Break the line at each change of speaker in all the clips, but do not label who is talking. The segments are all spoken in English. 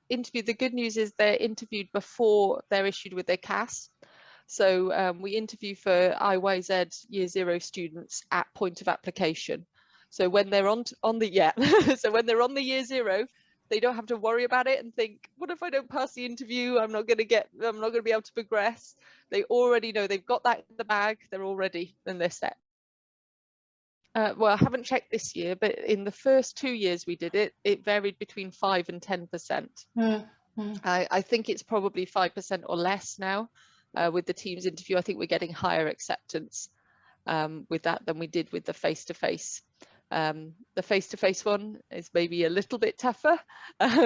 interviewed, the good news is they're interviewed before they're issued with their CAS. So we interview for IYZ Year 0 students at point of application. So when they're on the so when they're on the Year 0, they don't have to worry about it and think, what if I don't pass the interview? I'm not going to be able to progress. They already know they've got that in the bag. They're all ready and they're set. Well, I haven't checked this year, but in the first 2 years we did it, it varied between 5 and 10%. I think it's probably 5% or less now. With the Teams interview, I think we're getting higher acceptance with that than we did with the face-to-face. The face-to-face one is maybe a little bit tougher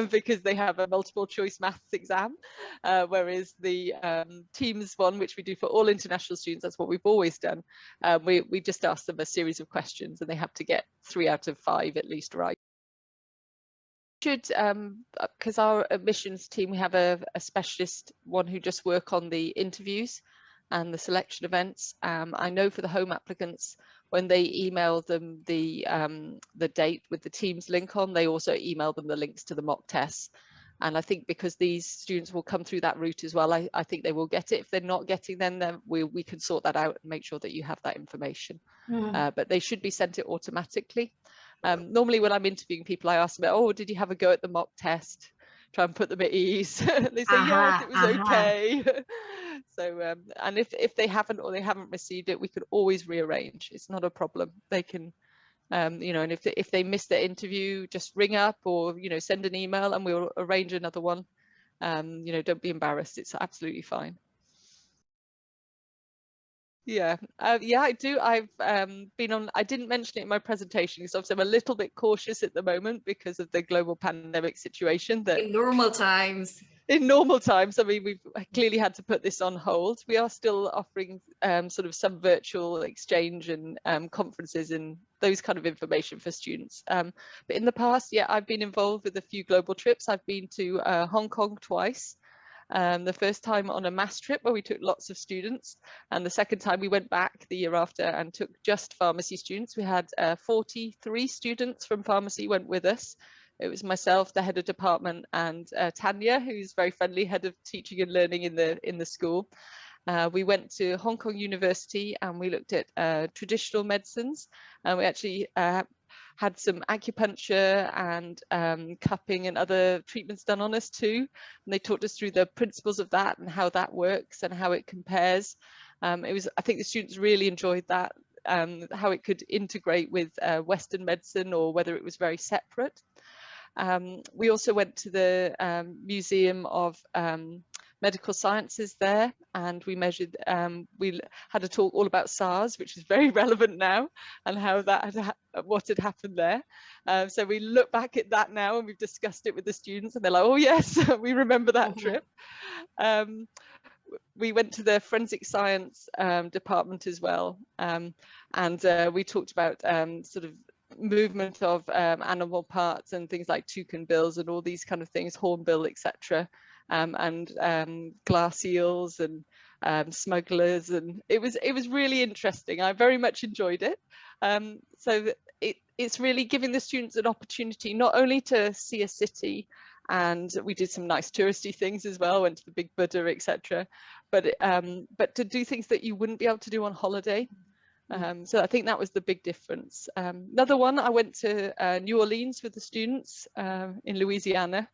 because they have a multiple choice maths exam, whereas the Teams one, which we do for all international students, that's what we've always done. We just ask them a series of questions and they have to get 3 out of 5 at least right. Because our admissions team, we have a specialist one who just work on the interviews and the selection events. I know for the home applicants, when they email them the date with the Teams link on, they also email them the links to the mock tests. And I think because these students will come through that route as well, I think they will get it. If they're not getting them, then we can sort that out and make sure that you have that information. But they should be sent it automatically. Normally when I'm interviewing people, I ask them, oh, did you have a go at the mock test? Try and put them at ease. They say, yes, it was okay. So, and if they haven't or they haven't received it, we could always rearrange. It's not a problem. They can, you know, and if they miss their interview, just ring up or, you know, send an email and we'll arrange another one. You know, don't be embarrassed. It's absolutely fine. Yeah, yeah, I do. I've been on, I didn't mention it in my presentation because obviously I'm a little bit cautious at the moment because of the global pandemic situation. That
in normal times,
I mean, we've clearly had to put this on hold. We are still offering sort of some virtual exchange and conferences and those kind of information for students. But in the past, yeah, I've been involved with a few global trips. I've been to Hong Kong twice. The first time on a mass trip where we took lots of students, and the second time we went back the year after and took just pharmacy students. We had 43 students from pharmacy went with us. It was myself, the head of department, and Tanya, who's very friendly, head of teaching and learning in the school. We went to Hong Kong University and we looked at traditional medicines, and we actually had some acupuncture and cupping and other treatments done on us too. And they talked us through the principles of that and how that works and how it compares. I think the students really enjoyed that, how it could integrate with Western medicine or whether it was very separate. We also went to the Museum of Medical Sciences there, and we measured, we had a talk all about SARS, which is very relevant now, and how that what had happened there. So we look back at that now and we've discussed it with the students and they're like, oh yes, we remember that trip. We went to the forensic science department as well, and we talked about sort of movement of animal parts and things like toucan bills and all these kind of things, hornbill, etc. And glass eels and smugglers, and it was really interesting. I very much enjoyed it. So it's really giving the students an opportunity not only to see a city, and we did some nice touristy things as well, went to the Big Buddha, etc. But to do things that you wouldn't be able to do on holiday. So I think that was the big difference. Another one, I went to New Orleans with the students in Louisiana,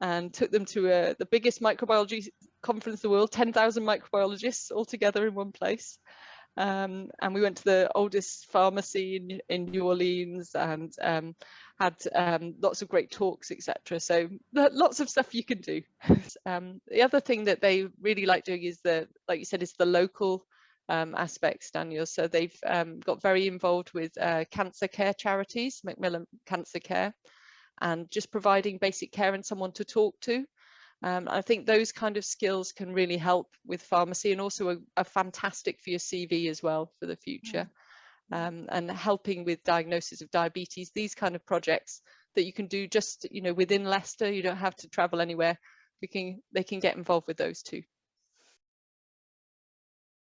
and took them to the biggest microbiology conference in the world, 10,000 microbiologists all together in one place. And we went to the oldest pharmacy in New Orleans and had lots of great talks, etc. So lots of stuff you can do. The other thing that they really like doing is like you said, is the local aspects, Daniel. So they've got very involved with cancer care charities, Macmillan Cancer Care, and just providing basic care and someone to talk to. I think those kind of skills can really help with pharmacy, and also are fantastic for your CV as well for the future. And helping with diagnosis of diabetes, these kind of projects that you can do just, you know, within Leicester. You don't have to travel anywhere. They can get involved with those too.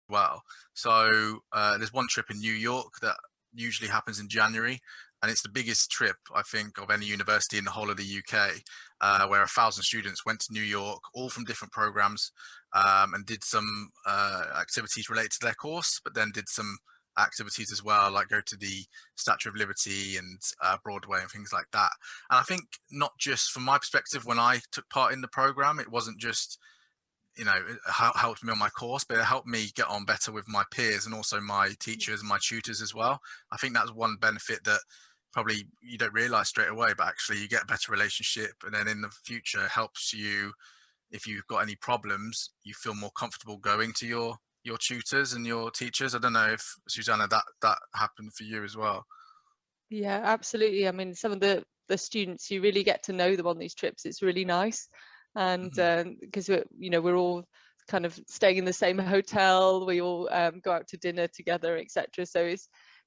Wow. So there's one trip in New York that usually happens in January,
and it's the biggest trip, I think, of any university in the whole of the UK, where 1,000 students went to New York, all from different programs, and did some activities related to their course, but then did some activities as well, like go to the Statue of Liberty and Broadway and things like that. And I think, not just from my perspective, when I took part in the program, it wasn't just, you know, it helped me on my course, but it helped me get on better with my peers and also my teachers and my tutors as well. I think that's one benefit that probably you don't realize straight away, but actually you get a better relationship, and then in the future helps you, if you've got any problems, you feel more comfortable going to your tutors and your teachers. I don't know if, Susanna, that happened for you as well.
Yeah, absolutely. I mean, some of the students, you really get to know them on these trips. It's really nice. And because we're all kind of staying in the same hotel, we all go out to dinner together, etc. So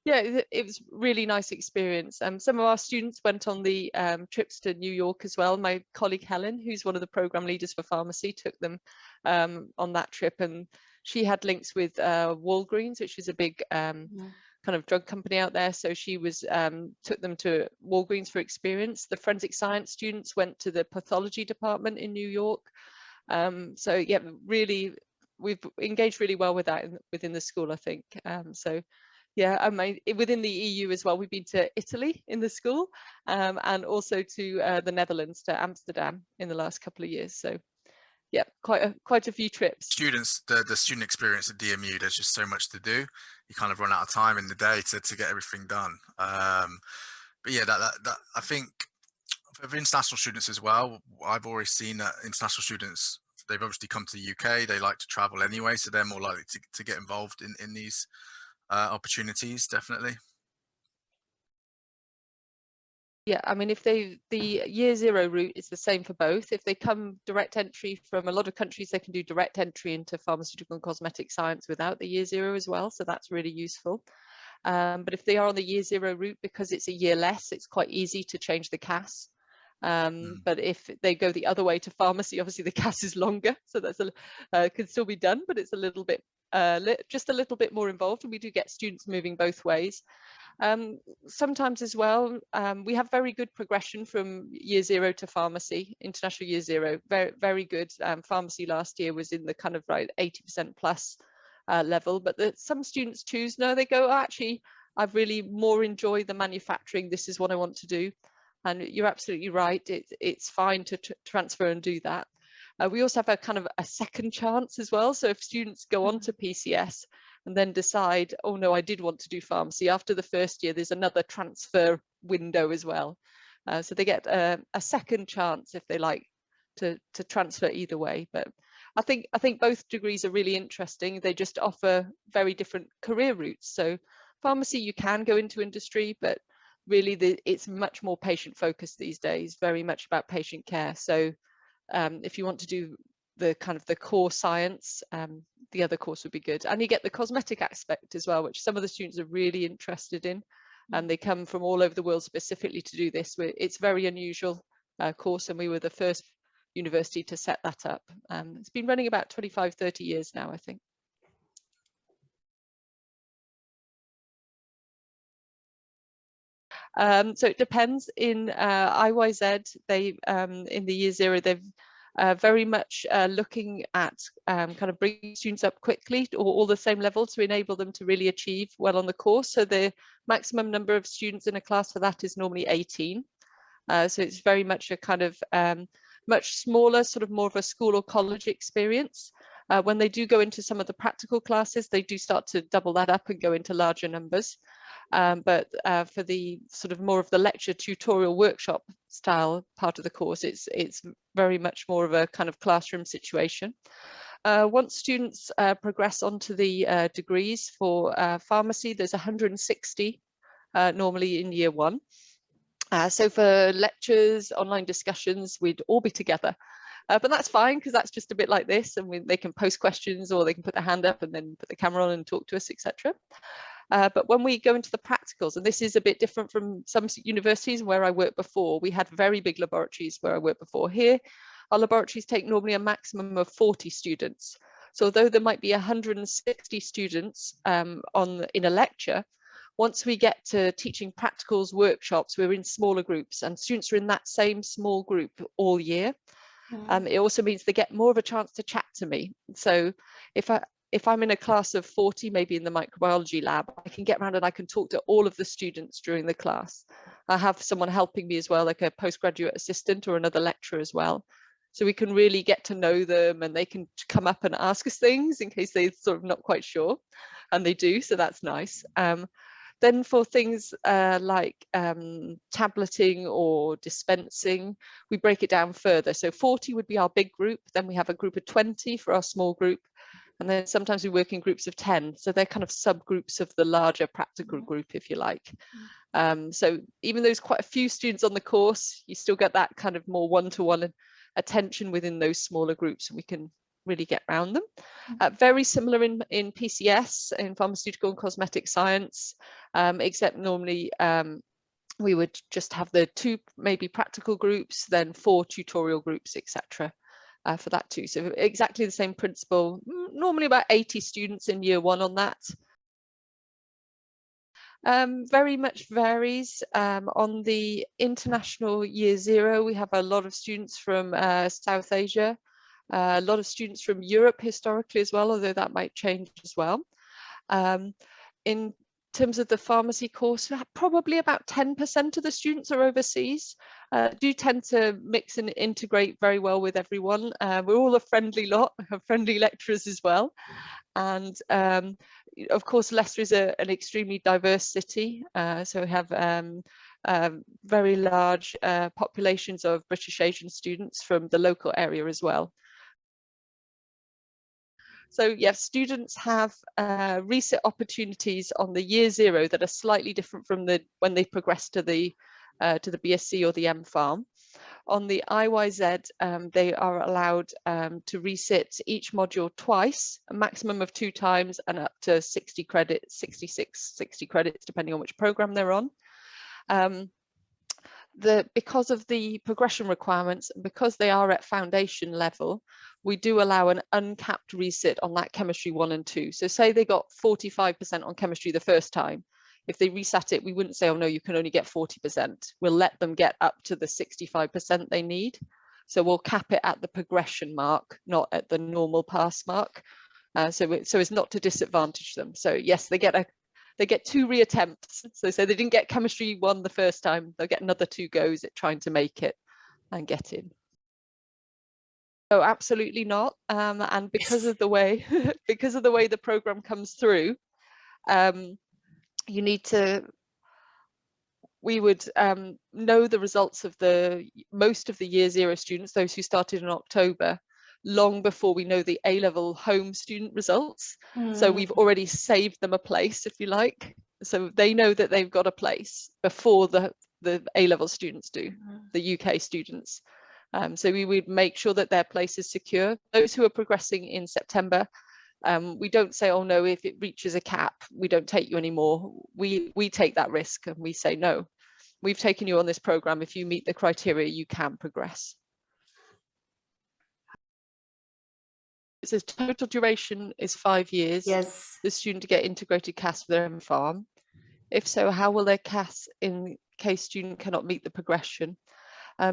it was really nice experience. Some of our students went on the trips to New York as well. My colleague Helen, who's one of the program leaders for pharmacy, took them on that trip, and she had links with Walgreens, which is a big kind of drug company out there. So she was took them to Walgreens for experience. The forensic science students went to the pathology department in New York. So yeah, really, we've engaged really well with that within the school, I think. So yeah, within the EU as well, we've been to Italy in the school, and also to the Netherlands, to Amsterdam in the last couple of years. So yeah, quite a few trips.
Students, the student experience at DMU, there's just so much to do. You kind of run out of time in the day to get everything done. But yeah, that I think for international students as well, I've always seen that international students, they've obviously come to the UK, they like to travel anyway, so they're more likely to get involved in these opportunities, definitely.
Yeah, I mean, if the year zero route is the same for both. If they come direct entry from a lot of countries, they can do direct entry into pharmaceutical and cosmetic science without the year zero as well. So that's really useful. But if they are on the year zero route, because it's a year less, it's quite easy to change the CAS. But if they go the other way to pharmacy, obviously the CAS is longer, so that's can still be done, but it's a little bit just a little bit more involved, and we do get students moving both ways. Sometimes as well, we have very good progression from year zero to pharmacy, international year zero, very, very good. Pharmacy last year was in the kind of like 80% plus level, but some students choose, no, they go, oh, actually, I've really more enjoyed the manufacturing. This is what I want to do. And you're absolutely right. It's fine to transfer and do that. We also have a kind of a second chance as well. So if students go on to PCS and then decide, oh no, I did want to do pharmacy, after the first year, there's another transfer window as well. So they get a second chance if they like to transfer either way. But I think both degrees are really interesting. They just offer very different career routes. So pharmacy, you can go into industry, but really it's much more patient focused these days, very much about patient care. So if you want to do the kind of the core science, the other course would be good. And you get the cosmetic aspect as well, which some of the students are really interested in, and they come from all over the world specifically to do this. It's very unusual course, and we were the first university to set that up. It's been running about 25, 30 years now, I think. So it depends. In IYZ, they in the year zero, they've very much looking at kind of bringing students up quickly or all the same level to enable them to really achieve well on the course. So the maximum number of students in a class for that is normally 18. So it's very much a kind of much smaller, sort of more of a school or college experience. When they do go into some of the practical classes, they do start to double that up and go into larger numbers. But for the sort of more of the lecture tutorial workshop style part of the course, it's very much more of a kind of classroom situation. Once students progress onto the degrees for pharmacy, there's 160 normally in year one. So for lectures, online discussions, we'd all be together. But that's fine, because that's just a bit like this, and they can post questions, or they can put their hand up and then put the camera on and talk to us, etc. But when we go into the practicals, and this is a bit different from some universities where I worked before, we had very big laboratories where I worked before. Here, our laboratories take normally a maximum of 40 students. So although there might be 160 students in a lecture, Once we get to teaching practicals, workshops, we're in smaller groups, and students are in that same small group all year. It also means they get more of a chance to chat to me. So if I'm in a class of 40, maybe in the microbiology lab, I can get around and I can talk to all of the students during the class. I have someone helping me as well, like a postgraduate assistant or another lecturer as well. So we can really get to know them, and they can come up and ask us things in case they're sort of not quite sure, and they do, so that's nice. Then for things like tableting or dispensing, we break it down further. So 40 would be our big group, then we have a group of 20 for our small group, and then sometimes we work in groups of 10. So they're kind of subgroups of the larger practical group, if you like. So even though there's quite a few students on the course, you still get that kind of more one-to-one attention within those smaller groups, and we can really get around them. Very similar in PCS, in pharmaceutical and cosmetic science, except normally we would just have the 2 maybe practical groups, then 4 tutorial groups, etc. For that too. So exactly the same principle, normally about 80 students in year 1 on that. Very much varies. On the international year 0, we have a lot of students from South Asia, a lot of students from Europe historically as well, although that might change as well. In terms of the pharmacy course, probably about 10% of the students are overseas. Do tend to mix and integrate very well with everyone. We're all a friendly lot, have friendly lecturers as well. And of course, Leicester is an extremely diverse city. So we have very large populations of British Asian students from the local area as well. So yes, students have resit opportunities on the year 0 that are slightly different from when they progress to the BSc or the MPharm. On the IYZ, they are allowed to resit each module twice, a maximum of 2 times, and up to 60 credits, 60 credits, depending on which program they're on. Because of the progression requirements, because they are at foundation level, we do allow an uncapped resit on that chemistry 1 and 2. So say they got 45% on chemistry the first time. If they resat it, we wouldn't say, oh no, you can only get 40%. We'll let them get up to the 65% they need. So we'll cap it at the progression mark, not at the normal pass mark. So it's not to disadvantage them. So yes, they get 2 reattempts. So they didn't get chemistry 1 the first time, they'll get another 2 goes at trying to make it and get in. Oh, absolutely not. And because of the way the program comes through, we would know the results of most of the year 0 students, those who started in October, long before we know the A-level home student results. So we've already saved them a place, if you like. So they know that they've got a place before the A-level students do, the UK students. So we would make sure that their place is secure. Those who are progressing in September, we don't say, oh no, if it reaches a cap, we don't take you anymore. We take that risk and we say, no, we've taken you on this program. If you meet the criteria, you can progress. It says total duration is 5 years.
Yes.
The student to get integrated CAS for their MPharm. If so, how will their CAS in case student cannot meet the progression?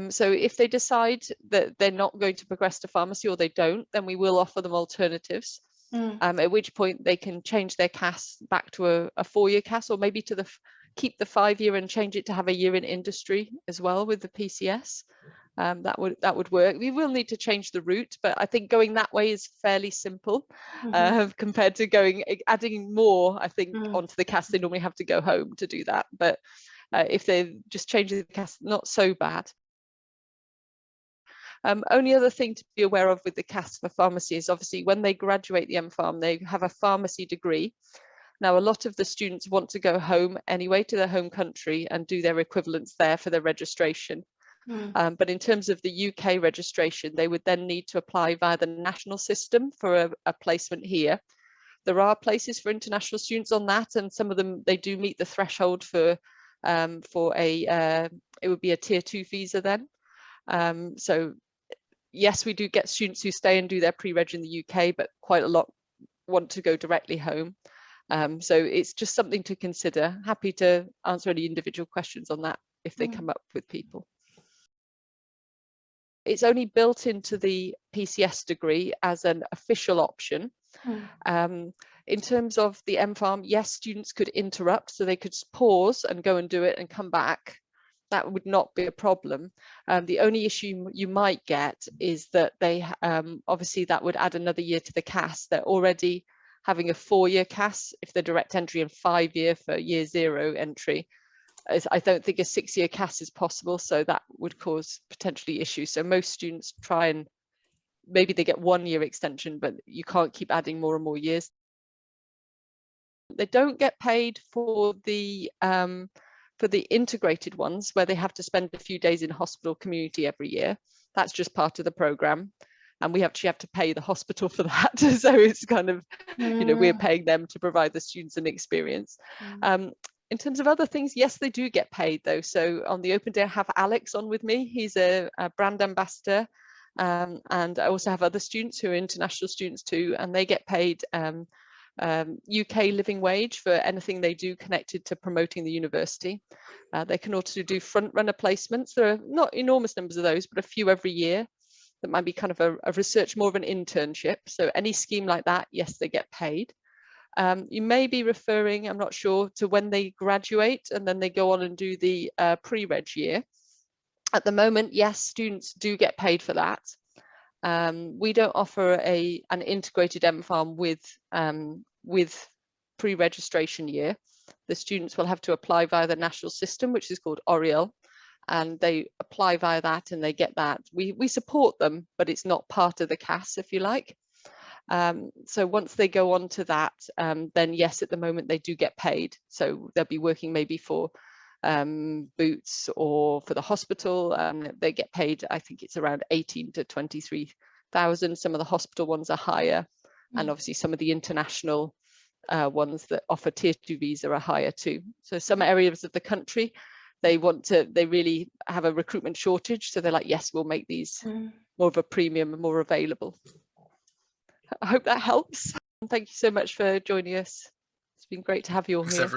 So if they decide that they're not going to progress to pharmacy, or they don't, then we will offer them alternatives. At which point they can change their CAS back to a 4-year CAS, or maybe to keep the 5-year and change it to have a year in industry as well with the PCS. That would work. We will need to change the route, but I think going that way is fairly simple compared to adding more. I think onto the CAS, they normally have to go home to do that. But if they just change the CAS, not so bad. Only other thing to be aware of with the CAS for pharmacy is obviously when they graduate the MPharm, they have a pharmacy degree. Now, a lot of the students want to go home anyway to their home country and do their equivalents there for their registration. But in terms of the UK registration, they would then need to apply via the national system for a placement here. There are places for international students on that, and some of them, they do meet the threshold for it would be a tier 2 visa then. So yes, we do get students who stay and do their pre-reg in the UK, but quite a lot want to go directly home. So it's just something to consider. Happy to answer any individual questions on that if they come up with people. It's only built into the PCS degree as an official option. In terms of the MPharm, yes, students could interrupt, so they could pause and go and do it and come back. That would not be a problem. The only issue you might get is that they obviously that would add another year to the CAS. They're already having a 4-year CAS if they're direct entry and 5-year for year 0 entry. I don't think a 6-year CAS is possible, so that would cause potentially issues. So most students try and maybe they get 1-year extension, but you can't keep adding more and more years. They don't get paid for the integrated ones where they have to spend a few days in hospital community every year. That's just part of the program, and we actually have to pay the hospital for that. So it's kind of, you know, we're paying them to provide the students an experience. In terms of other things, yes, they do get paid though. So on the open day, I have Alex on with me. He's a brand ambassador. And I also have other students who are international students too, and they get paid UK living wage for anything they do connected to promoting the university. They can also do front runner placements. There are not enormous numbers of those, but a few every year. That might be kind of a research, more of an internship. So any scheme like that, yes, they get paid. You may be referring, I'm not sure, to when they graduate and then they go on and do the pre-reg year. At the moment, yes, students do get paid for that. We don't offer an integrated MPharm with pre-registration year. The students will have to apply via the national system, which is called Oriel, and they apply via that and they get that. We support them, but it's not part of the CAS, if you like. So once they go on to that, then yes, at the moment they do get paid. So they'll be working maybe for Boots or for the hospital, and they get paid, I think it's around 18 to 23,000. Some of the hospital ones are higher, and obviously some of the international ones that offer tier 2 visa are higher too. So some areas of the country, they really have a recruitment shortage, so they're like, yes, we'll make these more of a premium and more available. I hope that helps. Thank you so much for joining us. It's been great to have you all here.